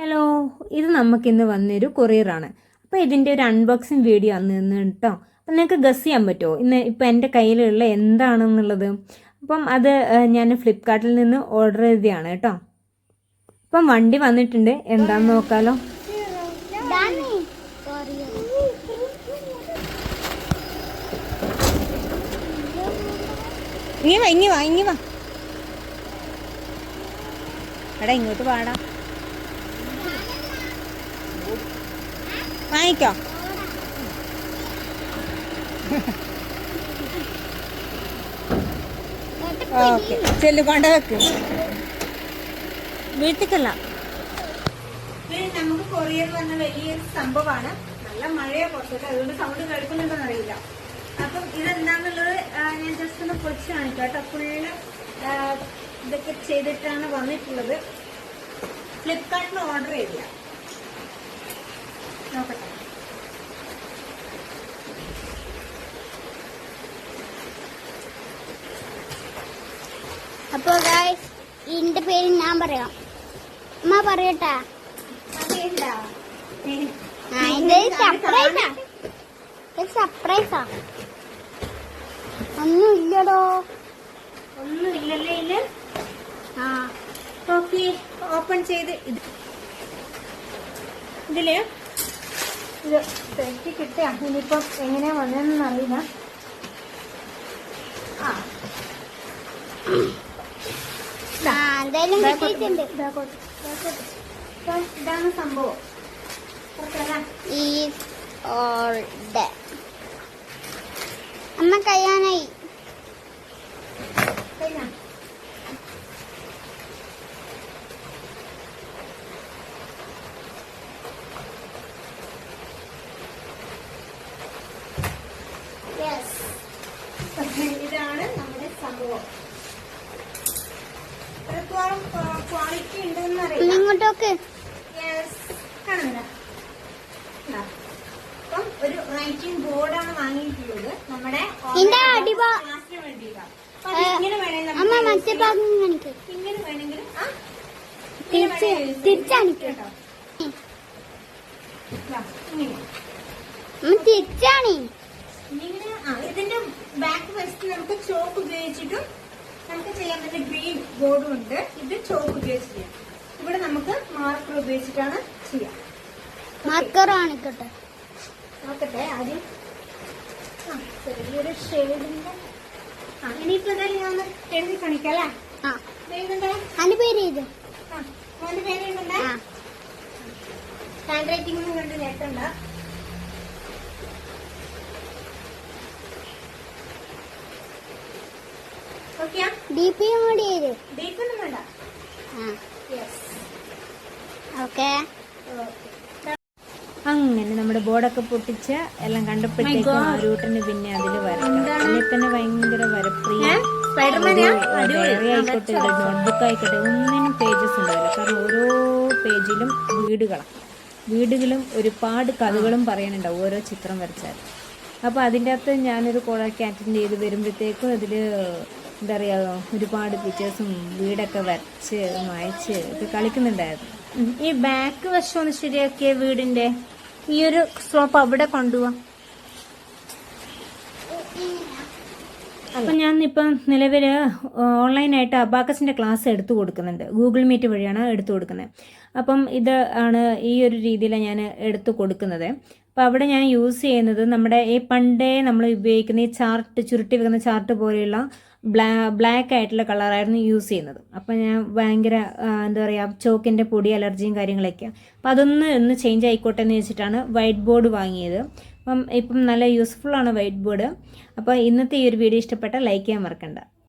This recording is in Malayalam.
ഹലോ, ഇത് നമുക്കിന്ന് വന്നൊരു കൊറിയറാണ്. അപ്പോൾ ഇതിൻ്റെ ഒരു അൺബോക്സിങ് വീഡിയോ അന്ന് കേട്ടോ. അപ്പം നിങ്ങൾക്ക് ഗസ് ചെയ്യാൻ പറ്റുമോ ഇപ്പം എൻ്റെ കയ്യിലുള്ള എന്താണെന്നുള്ളത്? അപ്പം അത് ഞാൻ ഫ്ലിപ്കാർട്ടിൽ നിന്ന് ഓർഡർ ചെയ്തതാണ് കേട്ടോ. അപ്പം വണ്ടി വന്നിട്ടുണ്ട്, എന്താണെന്ന് നോക്കാലോ. ഇങ്ങി വാ എടാ, ഇങ്ങോട്ട് പാടാ, വാങ്ങിക്കോ. ഓക്കെ, ചെല്ലു, കൊണ്ട വെക്ക്, വീട്ടിക്കല്ല. നമുക്ക് കൊറിയർ വന്ന വലിയൊരു സംഭവമാണ്. നല്ല മഴയെ പുറത്തോട്ട്, അതുകൊണ്ട് സൗണ്ട് കേൾക്കുന്നുണ്ടോന്ന് അറിയില്ല. അപ്പം ഇതെന്താന്നുള്ളത് ഞാൻ ജസ്റ്റ് ഒന്ന് പൊളിച്ച് കാണിക്കാം കേട്ടോ. ഫുള്ള് ഇതൊക്കെ ചെയ്തിട്ടാണ് വന്നിട്ടുള്ളത്. ഫ്ലിപ്കാർട്ടിൽ ഓർഡർ ചെയ്തില്ല, നോക്കട്ടെ. അപ്പൊ ഗൈസ്, ഇതിന്റെ പേര് ഞാൻ പറയാം. അമ്മ പറയട്ടാ? സർപ്രൈസാ. ഒന്നുമില്ലടോ. ഒന്നുമില്ലല്ലേ ഇതില്? ആ, ഓക്കെ, ഓപ്പൺ ചെയ്ത് ഇതില് ഇത് തെറ്റി കിട്ടിയ. ഇനിയിപ്പം എങ്ങനെയാ വന്നതെന്ന് അറിയില്ല. എന്തായാലും കിട്ടിയിട്ടുണ്ട്. ഇതാണ് സംഭവം. അമ്മ കഴിയാനായി. ഇതാണ് നമ്മുടെ സംഭവം. എത്രത്തോളം ക്വാളിറ്റി ഉണ്ടെന്ന് അറിയാം. ഇങ്ങോട്ടോക്ക് കാണുന്നില്ല. അപ്പം ഒരു റൈറ്റിംഗ് ബോർഡാണ് വാങ്ങിയിട്ടുള്ളത് നമ്മുടെ ക്ലാസ്സിന് വേണ്ടിയിട്ടാണ്. ഇങ്ങനെ വേണമെങ്കിൽ ഇങ്ങനെ വേണമെങ്കിലും തിരിച്ചാണിക്കട്ടോ. ഇതിന്റെ ബാക്ക് വശത്ത് നമുക്ക് ചോക്ക് ഉപയോഗിച്ചിട്ടും നമുക്ക് ചെയ്യാൻ പറ്റുന്ന ഗ്രീൻ ബോർഡും ഉണ്ട്. ഇത് ചോക്ക് ഉപയോഗിച്ച് ചെയ്യാം. ഇവിടെ നമുക്ക് മാർക്കർ ഉപയോഗിച്ചിട്ടാണ് ചെയ്യാം. മാർക്കർ ആണിക്കട്ടെ, നോക്കട്ടെ ആദ്യം. ചെറിയൊരു ഷെയ്ഡിന്റെ. ഇനിയിപ്പോ എന്തായാലും ഞാൻ ഒന്ന് എഴുതി കാണിക്കാം അല്ലേ? അതിന്റെ പേര് ചെയ്ത് മോന്റെ പേര് എഴുതണ്ടേ? ഹാൻഡ് റൈറ്റിംഗ് ഒന്നും കണ്ട് നേട്ടണ്ട. ഡിപിയും കൂടി ചെയ്ത്. ഡീപ്പൊന്നും വേണ്ട. അങ്ങനെ നമ്മുടെ ബോർഡൊക്കെ പൊട്ടിച്ച് എല്ലാം കണ്ടപ്പോഴത്തേക്കും ആരൂട്ടന് പിന്നെ അതിൽ വരയ്ക്കണം. അതിൽ തന്നെ ഭയങ്കര വരപ്രിയ. ഡയറി ആയിക്കോട്ടെ, നോട്ട്ബുക്ക് ആയിക്കോട്ടെ, ഒന്നിനും പേജസ് ഉണ്ടാവില്ല. കാരണം ഓരോ പേജിലും വീടുകളും ഒരുപാട് കഥകളും പറയാനുണ്ടാവും ഓരോ ചിത്രം വരച്ചാൽ. അപ്പോൾ അതിൻ്റെ അകത്ത് ഞാനൊരു കോളൊക്കെ അറ്റൻഡ് ചെയ്ത് വരുമ്പോഴത്തേക്കും അതിൽ എന്താ പറയുക, ഒരുപാട് പിക്ചേഴ്സും വീടൊക്കെ വരച്ച് മായച്ച് ഒക്കെ കളിക്കുന്നുണ്ടായിരുന്നു. ഈ ബാക്ക് വശം ഒന്ന് ശരിയാക്കിയ വീടിന്റെ ഈ ഒരു സ്ലോപ്പ് അവിടെ കൊണ്ടുപോവാം. അപ്പം ഞാൻ ഇപ്പം നിലവിൽ ഓൺലൈനായിട്ട് അബാക്കസിൻ്റെ ക്ലാസ് എടുത്തു കൊടുക്കുന്നുണ്ട്. ഗൂഗിൾ മീറ്റ് വഴിയാണ് എടുത്തു കൊടുക്കുന്നത്. അപ്പം ഇത് ആണ് ഈ ഒരു രീതിയിലാണ് ഞാൻ എടുത്തു കൊടുക്കുന്നത്. അപ്പോൾ അവിടെ ഞാൻ യൂസ് ചെയ്യുന്നത് നമ്മുടെ ഈ പണ്ടേ നമ്മൾ ഉപയോഗിക്കുന്ന ഈ ചാർട്ട്, ചുരുട്ടി വെക്കുന്ന ചാർട്ട് പോലെയുള്ള ബ്ലാക്ക് ആയിട്ടുള്ള കളറായിരുന്നു യൂസ് ചെയ്യുന്നത്. അപ്പം ഞാൻ ഭയങ്കര എന്താ പറയുക, ചോക്കിൻ്റെ പൊടി അലർജിയും കാര്യങ്ങളൊക്കെ. അപ്പം ഒന്ന് ചേഞ്ച് ആയിക്കോട്ടെ എന്ന് വെച്ചിട്ടാണ് വൈറ്റ് ബോർഡ് വാങ്ങിയത്. ഇപ്പം നല്ല യൂസ്ഫുള്ളാണ് വൈറ്റ് ബോർഡ്. അപ്പോൾ ഇന്നത്തെ ഈ ഒരു വീഡിയോ ഇഷ്ടപ്പെട്ടാൽ ലൈക്ക് ചെയ്യാൻ മറക്കണ്ട.